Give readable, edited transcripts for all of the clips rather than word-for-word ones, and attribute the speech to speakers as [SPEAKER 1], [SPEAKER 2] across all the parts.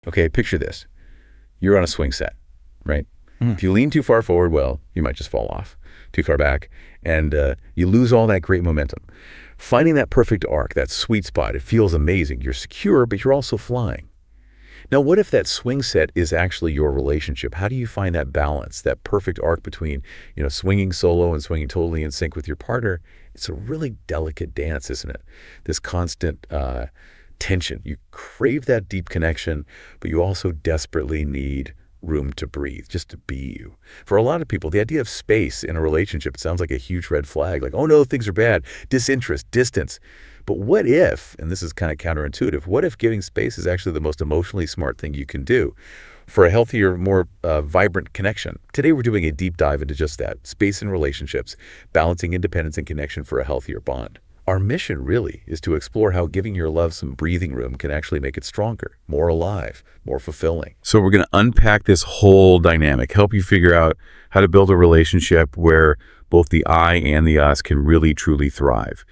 [SPEAKER 1] Okay, picture this. You're on a swing set, right? If you lean too far forward, well, you might just fall off too far back, and you lose all that great momentum. Finding that perfect arc, that sweet spot, it feels amazing. You're secure, but you're also flying. Now, what if that swing set is actually your relationship? How do you find that balance, that perfect arc between, swinging solo and swinging totally in sync with your partner? It's a really delicate dance, isn't it? This constant tension. You crave that deep connection, but you also desperately need room to breathe, just to be you. For a lot of people, the idea of space in a relationship sounds like a huge red flag, like, oh no, things are bad, disinterest, distance. But what if, and this is kind of counterintuitive, what if giving space is actually the most emotionally smart thing you can do for a healthier, more vibrant connection? Today, we're doing a deep dive into just that, space in relationships, balancing independence and connection for a healthier bond. Our mission really is to explore how giving your love some breathing room can actually make it stronger, more alive, more fulfilling. So we're going to unpack this whole dynamic, help you figure out how to build a relationship where both the I and the us can really, truly thrive.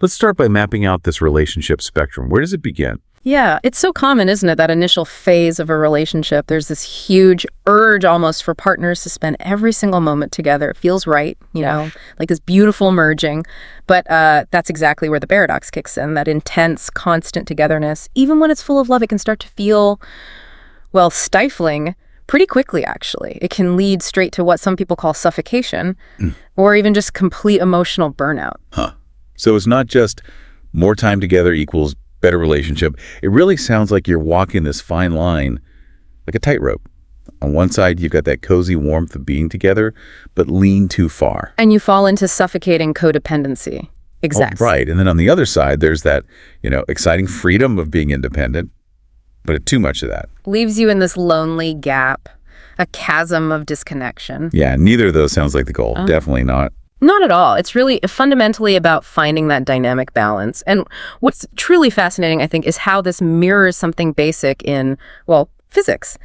[SPEAKER 1] Let's start by mapping out this relationship spectrum. Where does it begin?
[SPEAKER 2] Yeah, it's so common, isn't it, that initial phase of a relationship, there's this huge urge almost for partners to spend every single moment together. It feels right, like this beautiful merging. But that's exactly where the paradox kicks in, that intense, constant togetherness. Even when it's full of love, it can start to feel, well, stifling pretty quickly, actually. It can lead straight to what some people call suffocation, or even just complete emotional burnout.
[SPEAKER 1] So it's not just more time together equals better relationship. It really sounds like you're walking this fine line, like a tightrope. On one side, you've got that cozy warmth of being together, but lean too far.
[SPEAKER 2] And you fall into suffocating codependency. Exactly.
[SPEAKER 1] Oh, right. And then on the other side, there's that, exciting freedom of being independent, but too much of that
[SPEAKER 2] leaves you in this lonely gap, a chasm of disconnection.
[SPEAKER 1] Yeah, neither of those sounds like the goal. Definitely not.
[SPEAKER 2] Not at all. It's really fundamentally about finding that dynamic balance. And what's truly fascinating, I think, is how this mirrors something basic in, physics.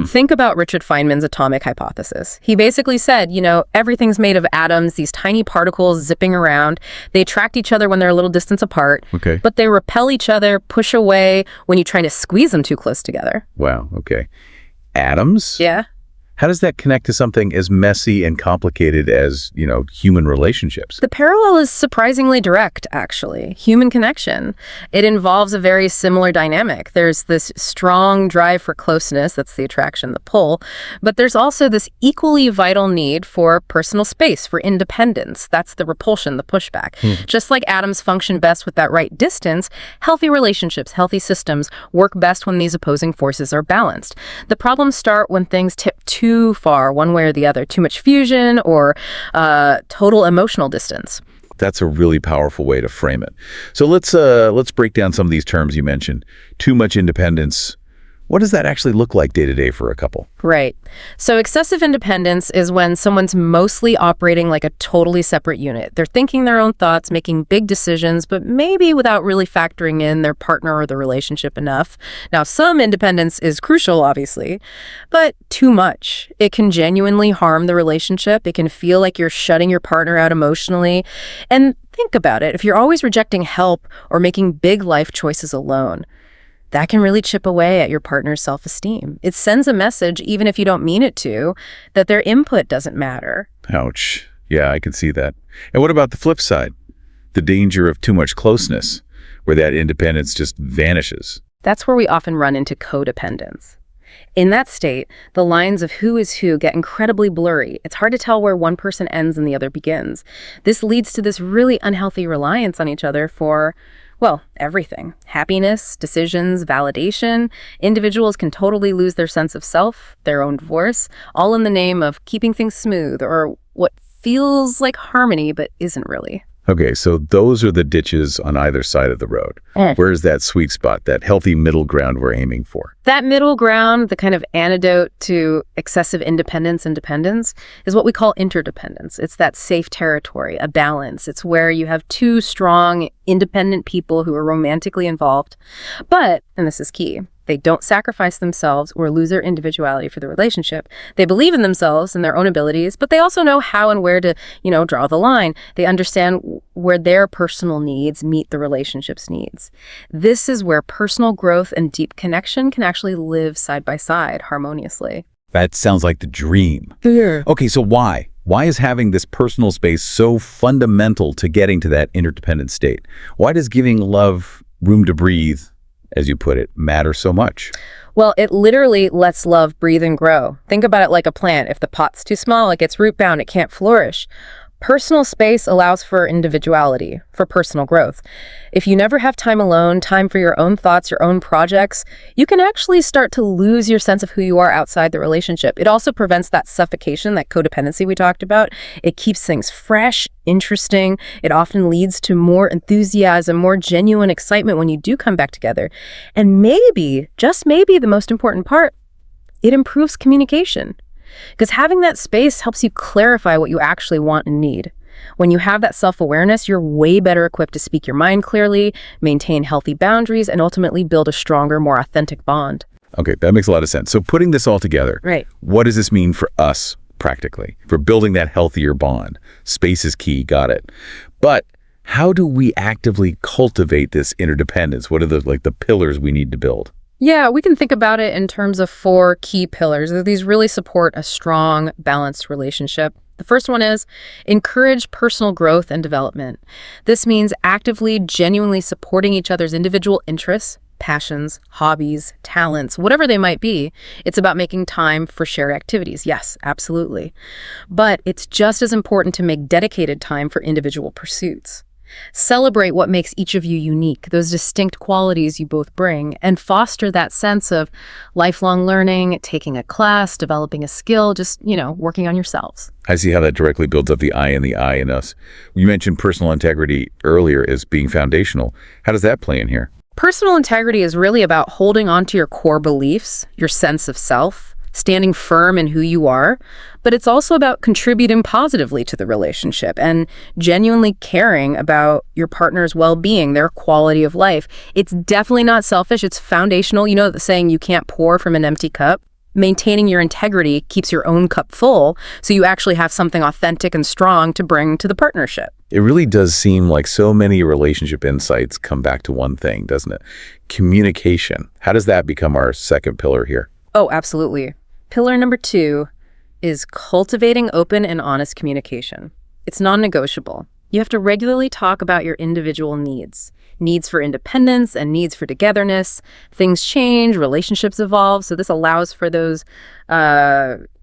[SPEAKER 2] Think about Richard Feynman's atomic hypothesis. He basically said, everything's made of atoms, these tiny particles zipping around. They attract each other when they're a little distance apart, but they repel each other, push away when you're trying to squeeze them too close together.
[SPEAKER 1] Wow, okay. Atoms?
[SPEAKER 2] Yeah.
[SPEAKER 1] How does that connect to something as messy and complicated as, human relationships?
[SPEAKER 2] The parallel is surprisingly direct, actually. Human connection. It involves a very similar dynamic. There's this strong drive for closeness, that's the attraction, the pull, but there's also this equally vital need for personal space, for independence. That's the repulsion, the pushback. Just like atoms function best with that right distance, healthy relationships, healthy systems work best when these opposing forces are balanced. The problems start when things tip too far one way or the other, too much fusion or total emotional distance.
[SPEAKER 1] That's a really powerful way to frame it. So let's break down some of these terms you mentioned. Too much independence. What does that actually look like day to day for a couple?
[SPEAKER 2] Right. So excessive independence is when someone's mostly operating like a totally separate unit. They're thinking their own thoughts, making big decisions, but maybe without really factoring in their partner or the relationship enough. Now, some independence is crucial, obviously, but too much. It can genuinely harm the relationship. It can feel like you're shutting your partner out emotionally. And think about it. If you're always rejecting help or making big life choices alone, that can really chip away at your partner's self-esteem. It sends a message, even if you don't mean it to, that their input doesn't matter.
[SPEAKER 1] Ouch. Yeah, I can see that. And what about the flip side? The danger of too much closeness, where that independence just vanishes.
[SPEAKER 2] That's where we often run into codependence. In that state, the lines of who is who get incredibly blurry. It's hard to tell where one person ends and the other begins. This leads to this really unhealthy reliance on each other for, everything. Happiness, decisions, validation. Individuals can totally lose their sense of self, their own voice, all in the name of keeping things smooth or what feels like harmony but isn't really.
[SPEAKER 1] Okay, so those are the ditches on either side of the road. Where's that sweet spot, that healthy middle ground we're aiming for?
[SPEAKER 2] That middle ground, the kind of antidote to excessive independence and dependence, is what we call interdependence. It's that safe territory, a balance. It's where you have two strong, independent people who are romantically involved. But, and this is key, They don't sacrifice themselves or lose their individuality for the relationship. They believe in themselves and their own abilities, but they also know how and where to, draw the line. They understand where their personal needs meet the relationship's needs. This is where personal growth and deep connection can actually live side by side harmoniously.
[SPEAKER 1] That sounds like the dream.
[SPEAKER 2] Yeah.
[SPEAKER 1] Okay, so why? Why is having this personal space so fundamental to getting to that interdependent state? Why does giving love room to breathe, as you put it, matter so much?
[SPEAKER 2] Well, it literally lets love breathe and grow. Think about it like a plant. If the pot's too small, it gets root bound, it can't flourish. Personal space allows for individuality, for personal growth. If you never have time alone, time for your own thoughts, your own projects, you can actually start to lose your sense of who you are outside the relationship. It also prevents that suffocation, that codependency we talked about. It keeps things fresh, interesting. It often leads to more enthusiasm, more genuine excitement when you do come back together. And maybe, just maybe, the most important part, it improves communication. Because having that space helps you clarify what you actually want and need. When you have that self-awareness, you're way better equipped to speak your mind clearly, maintain healthy boundaries, and ultimately build a stronger, more authentic bond.
[SPEAKER 1] Okay, that makes a lot of sense. So putting this all together,
[SPEAKER 2] Right.
[SPEAKER 1] What does this mean for us practically, for building that healthier bond? Space is key, got it. But how do we actively cultivate this interdependence? What are the pillars we need to build?
[SPEAKER 2] Yeah, we can think about it in terms of 4 key pillars. These really support a strong, balanced relationship. The first one is encourage personal growth and development. This means actively, genuinely supporting each other's individual interests, passions, hobbies, talents, whatever they might be. It's about making time for shared activities. Yes, absolutely. But it's just as important to make dedicated time for individual pursuits. Celebrate what makes each of you unique, those distinct qualities you both bring, and foster that sense of lifelong learning, taking a class, developing a skill, just, working on yourselves.
[SPEAKER 1] I see how that directly builds up the I in us. You mentioned personal integrity earlier as being foundational. How does that play in here?
[SPEAKER 2] Personal integrity is really about holding on to your core beliefs, your sense of self, standing firm in who you are, but it's also about contributing positively to the relationship and genuinely caring about your partner's well-being, their quality of life. It's definitely not selfish, it's foundational. You know the saying, you can't pour from an empty cup? Maintaining your integrity keeps your own cup full, so you actually have something authentic and strong to bring to the partnership.
[SPEAKER 1] It really does seem like so many relationship insights come back to one thing, doesn't it? Communication. How does that become our second pillar here?
[SPEAKER 2] Oh, absolutely. Pillar number 2 is cultivating open and honest communication. It's non-negotiable. You have to regularly talk about your individual needs for independence and needs for togetherness. Things change, relationships evolve, so this allows for those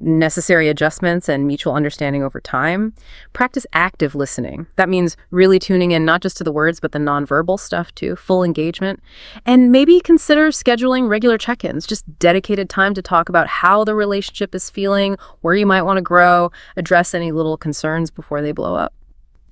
[SPEAKER 2] necessary adjustments and mutual understanding over time. Practice active listening. That means really tuning in not just to the words, but the nonverbal stuff too, full engagement. And maybe consider scheduling regular check-ins, just dedicated time to talk about how the relationship is feeling, where you might want to grow, address any little concerns before they blow up.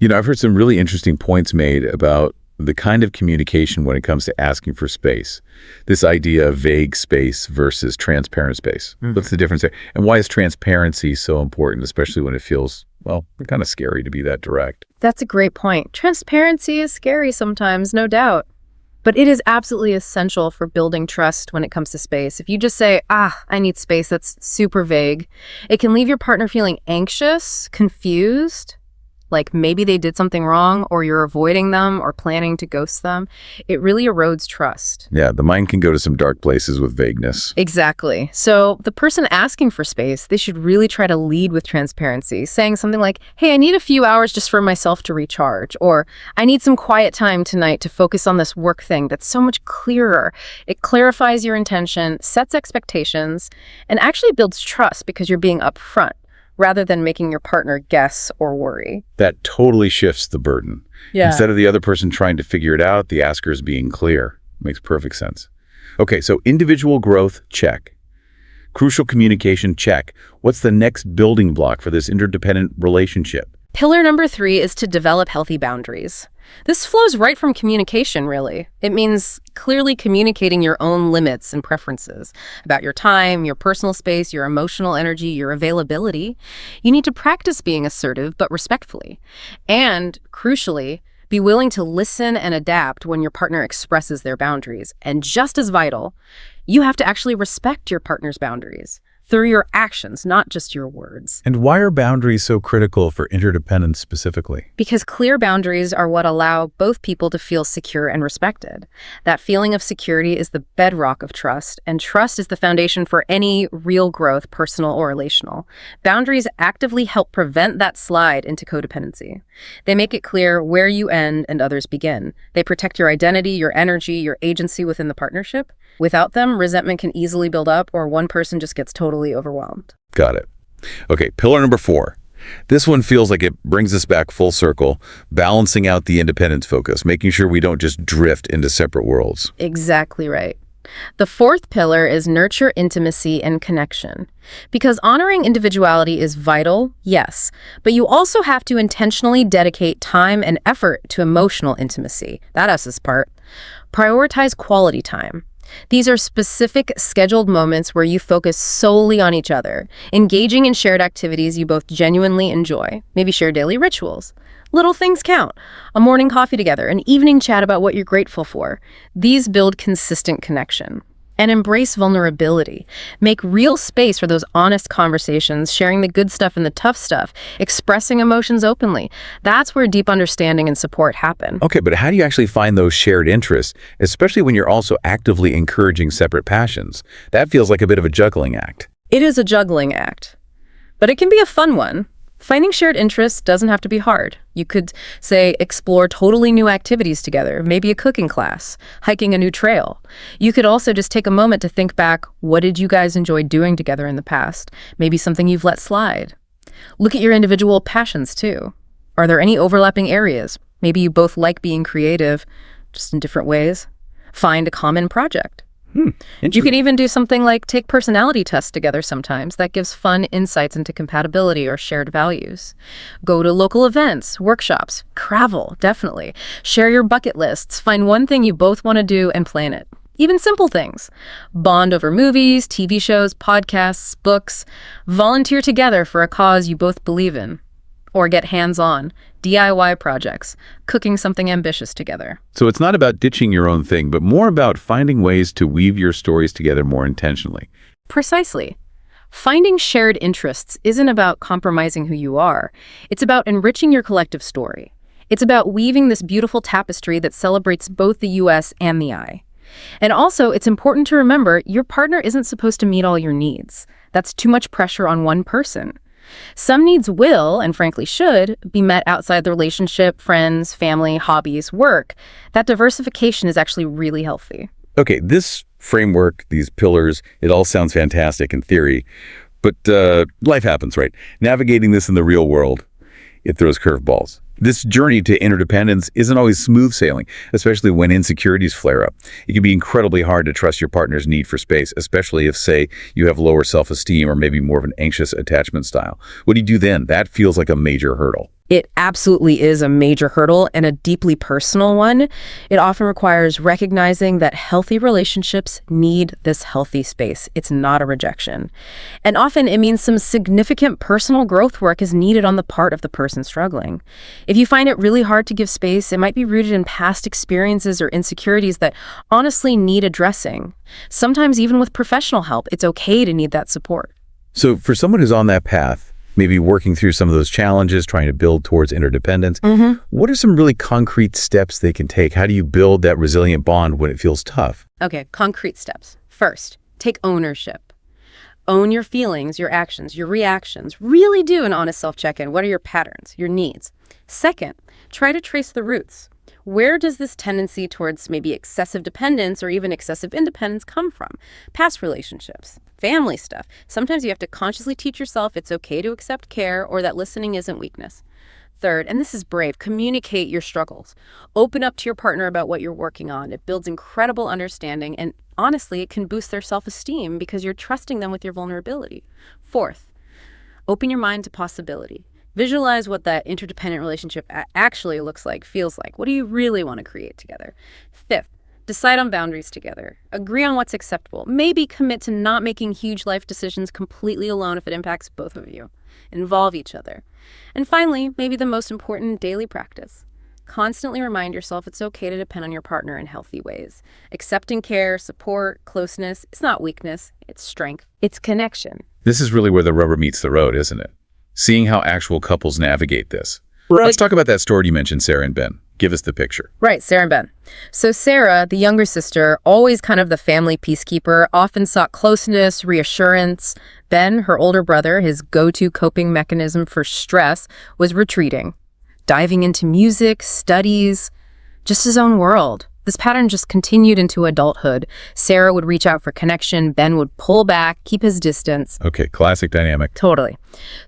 [SPEAKER 1] I've heard some really interesting points made about the kind of communication when it comes to asking for space. This idea of vague space versus transparent space. What's the difference there? And why is transparency so important, especially when it feels, kind of scary to be that direct?
[SPEAKER 2] That's a great point. Transparency is scary sometimes, no doubt. But it is absolutely essential for building trust when it comes to space. If you just say, I need space, that's super vague, it can leave your partner feeling anxious, confused, like maybe they did something wrong or you're avoiding them or planning to ghost them. It really erodes trust.
[SPEAKER 1] Yeah, the mind can go to some dark places with vagueness.
[SPEAKER 2] Exactly. So the person asking for space, they should really try to lead with transparency, saying something like, hey, I need a few hours just for myself to recharge, or I need some quiet time tonight to focus on this work thing. That's so much clearer. It clarifies your intention, sets expectations, and actually builds trust because you're being upfront, rather than making your partner guess or worry.
[SPEAKER 1] That totally shifts the burden.
[SPEAKER 2] Yeah.
[SPEAKER 1] Instead of the other person trying to figure it out, the asker is being clear. Makes perfect sense. Okay, so individual growth, check. Crucial communication, check. What's the next building block for this interdependent relationship?
[SPEAKER 2] Pillar number 3 is to develop healthy boundaries. This flows right from communication, really. It means clearly communicating your own limits and preferences about your time, your personal space, your emotional energy, your availability. You need to practice being assertive, but respectfully. And, crucially, Be willing to listen and adapt when your partner expresses their boundaries. And just as vital, you have to actually respect your partner's boundaries through your actions, not just your words.
[SPEAKER 1] And why are boundaries so critical for interdependence specifically?
[SPEAKER 2] Because clear boundaries are what allow both people to feel secure and respected. That feeling of security is the bedrock of trust, and trust is the foundation for any real growth, personal or relational. Boundaries actively help prevent that slide into codependency. They make it clear where you end and others begin. They protect your identity, your energy, your agency within the partnership. Without them, resentment can easily build up, or one person just gets totally overwhelmed.
[SPEAKER 1] Got it. Okay, pillar number 4. This one feels like it brings us back full circle, balancing out the independence focus, making sure we don't just drift into separate worlds.
[SPEAKER 2] Exactly right. The fourth pillar is nurture intimacy and connection. Because honoring individuality is vital, yes, but you also have to intentionally dedicate time and effort to emotional intimacy. That's us part. Prioritize quality time. These are specific, scheduled moments where you focus solely on each other, engaging in shared activities you both genuinely enjoy. Maybe share daily rituals. Little things count. A morning coffee together, an evening chat about what you're grateful for. These build consistent connection. And embrace vulnerability. Make real space for those honest conversations, sharing the good stuff and the tough stuff, expressing emotions openly. That's where deep understanding and support happen.
[SPEAKER 1] Okay, but how do you actually find those shared interests, especially when you're also actively encouraging separate passions? That feels like a bit of a juggling act.
[SPEAKER 2] It is a juggling act, but it can be a fun one. Finding shared interests doesn't have to be hard. You could, say, explore totally new activities together, maybe a cooking class, hiking a new trail. You could also just take a moment to think back, what did you guys enjoy doing together in the past? Maybe something you've let slide. Look at your individual passions, too. Are there any overlapping areas? Maybe you both like being creative, just in different ways. Find a common project. You can even do something like take personality tests together sometimes. That gives fun insights into compatibility or shared values. Go to local events, workshops, travel, definitely. Share your bucket lists. Find one thing you both want to do and plan it. Even simple things. Bond over movies, TV shows, podcasts, books. Volunteer together for a cause you both believe in. Or get hands-on, DIY projects, cooking something ambitious together.
[SPEAKER 1] So it's not about ditching your own thing, but more about finding ways to weave your stories together more intentionally.
[SPEAKER 2] Precisely. Finding shared interests isn't about compromising who you are. It's about enriching your collective story. It's about weaving this beautiful tapestry that celebrates both the U.S. and the I. And also, it's important to remember your partner isn't supposed to meet all your needs. That's too much pressure on one person. Some needs will, and frankly should, be met outside the relationship, friends, family, hobbies, work. That diversification is actually really healthy.
[SPEAKER 1] Okay, this framework, these pillars, it all sounds fantastic in theory, but life happens, right? Navigating this in the real world, it throws curveballs. This journey to interdependence isn't always smooth sailing, especially when insecurities flare up. It can be incredibly hard to trust your partner's need for space, especially if, say, you have lower self-esteem or maybe more of an anxious attachment style. What do you do then? That feels like a major hurdle.
[SPEAKER 2] It absolutely is a major hurdle and a deeply personal one. It often requires recognizing that healthy relationships need this healthy space. It's not a rejection. And often it means some significant personal growth work is needed on the part of the person struggling. If you find it really hard to give space, it might be rooted in past experiences or insecurities that honestly need addressing. Sometimes even with professional help, it's okay to need that support.
[SPEAKER 1] So for someone who's on that path, maybe working through some of those challenges, trying to build towards interdependence, what are some really concrete steps they can take? How do you build that resilient bond when it feels tough?
[SPEAKER 2] Okay, concrete steps. First, take ownership. Own your feelings, your actions, your reactions. Really do an honest self-check-in. What are your patterns, your needs? Second, try to trace the roots. Where does this tendency towards maybe excessive dependence or even excessive independence come from? Past relationships, family stuff. Sometimes you have to consciously teach yourself it's okay to accept care or that listening isn't weakness. Third, and this is brave, communicate your struggles. Open up to your partner about what you're working on. It builds incredible understanding, and honestly, it can boost their self-esteem because you're trusting them with your vulnerability. Fourth, open your mind to possibility. Visualize what that interdependent relationship actually looks like, feels like. What do you really want to create together? Fifth, decide on boundaries together. Agree on what's acceptable. Maybe commit to not making huge life decisions completely alone if it impacts both of you. Involve each other. And finally, maybe the most important daily practice. Constantly remind yourself it's okay to depend on your partner in healthy ways. Accepting care, support, closeness, it's not weakness, it's strength. It's connection.
[SPEAKER 1] This is really where the rubber meets the road, isn't it? Seeing how actual couples navigate this. Let's talk about that story you mentioned, Sarah and Ben. Give us the picture.
[SPEAKER 2] Right, Sarah and Ben. So Sarah, the younger sister, always kind of the family peacekeeper, often sought closeness, reassurance. Ben, her older brother, his go-to coping mechanism for stress, was retreating, diving into music, studies, just his own world. This pattern just continued into adulthood. Sarah would reach out for connection, Ben would pull back, keep his distance.
[SPEAKER 1] Okay, classic dynamic.
[SPEAKER 2] Totally.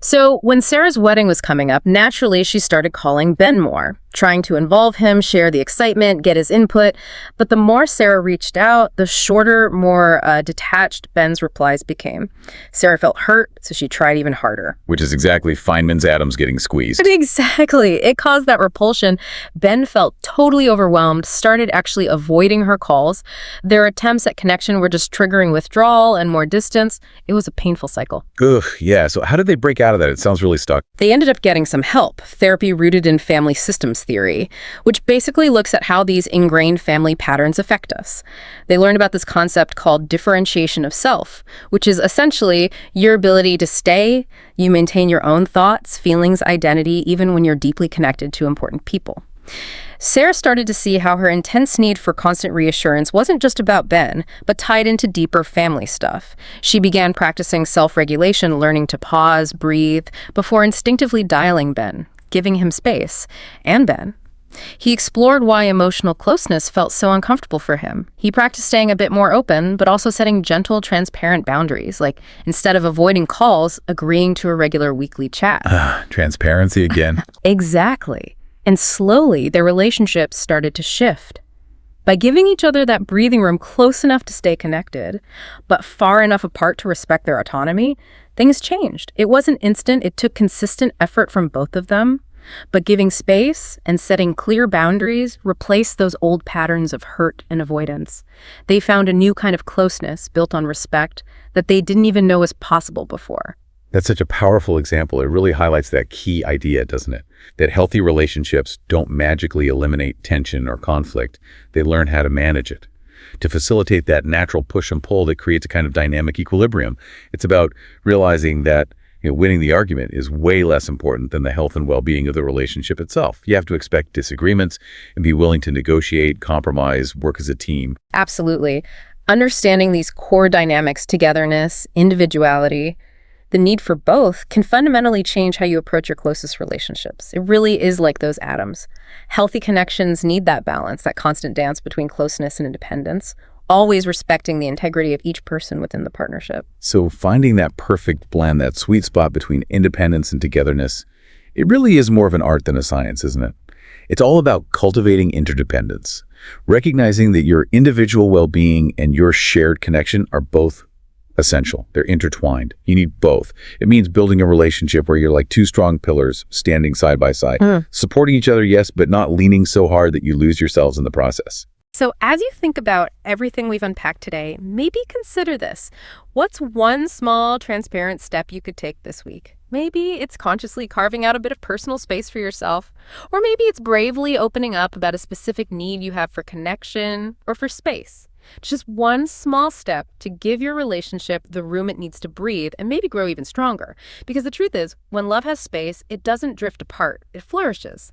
[SPEAKER 2] So when Sarah's wedding was coming up, naturally she started calling Ben more, trying to involve him, share the excitement, get his input. But the more Sarah reached out, the shorter, more detached Ben's replies became. Sarah felt hurt, so she tried even harder.
[SPEAKER 1] Which is exactly Feynman's atoms getting squeezed.
[SPEAKER 2] Exactly. It caused that repulsion. Ben felt totally overwhelmed, started actually avoiding her calls. Their attempts at connection were just triggering withdrawal and more distance. It was a painful cycle.
[SPEAKER 1] Ugh, yeah. So how did they break out of that? It sounds really stuck.
[SPEAKER 2] They ended up getting some help, therapy rooted in family systems theory, which basically looks at how these ingrained family patterns affect us. They learned about this concept called differentiation of self, which is essentially your ability to stay, you maintain your own thoughts, feelings, identity, even when you're deeply connected to important people. Sarah started to see how her intense need for constant reassurance wasn't just about Ben, but tied into deeper family stuff. She began practicing self-regulation, learning to pause, breathe, before instinctively dialing Ben, giving him space, and Ben. He explored why emotional closeness felt so uncomfortable for him. He practiced staying a bit more open, but also setting gentle, transparent boundaries, like instead of avoiding calls, agreeing to a regular weekly chat.
[SPEAKER 1] Transparency again.
[SPEAKER 2] Exactly. And slowly, their relationships started to shift. By giving each other that breathing room close enough to stay connected, but far enough apart to respect their autonomy, things changed. It wasn't instant, it took consistent effort from both of them. But giving space and setting clear boundaries replaced those old patterns of hurt and avoidance. They found a new kind of closeness built on respect that they didn't even know was possible before.
[SPEAKER 1] That's such a powerful example. It really highlights that key idea, doesn't it? That healthy relationships don't magically eliminate tension or conflict. They learn how to manage it. To facilitate that natural push and pull that creates a kind of dynamic equilibrium. It's about realizing that winning the argument is way less important than the health and well-being of the relationship itself. You have to expect disagreements and be willing to negotiate, compromise, work as a team.
[SPEAKER 2] Absolutely. Understanding these core dynamics, togetherness, individuality, the need for both can fundamentally change how you approach your closest relationships. It really is like those atoms. Healthy connections need that balance, that constant dance between closeness and independence, always respecting the integrity of each person within the partnership.
[SPEAKER 1] So finding that perfect blend, that sweet spot between independence and togetherness, it really is more of an art than a science, isn't it? It's all about cultivating interdependence, recognizing that your individual well-being and your shared connection are both essential. They're intertwined. You need both. It means building a relationship where you're like two strong pillars standing side by side, supporting each other, yes, but not leaning so hard that you lose yourselves in the process.
[SPEAKER 2] So as you think about everything we've unpacked today, maybe consider this. What's one small, transparent step you could take this week? Maybe it's consciously carving out a bit of personal space for yourself, or maybe it's bravely opening up about a specific need you have for connection or for space. Just one small step to give your relationship the room it needs to breathe and maybe grow even stronger. Because the truth is, when love has space, it doesn't drift apart, it flourishes.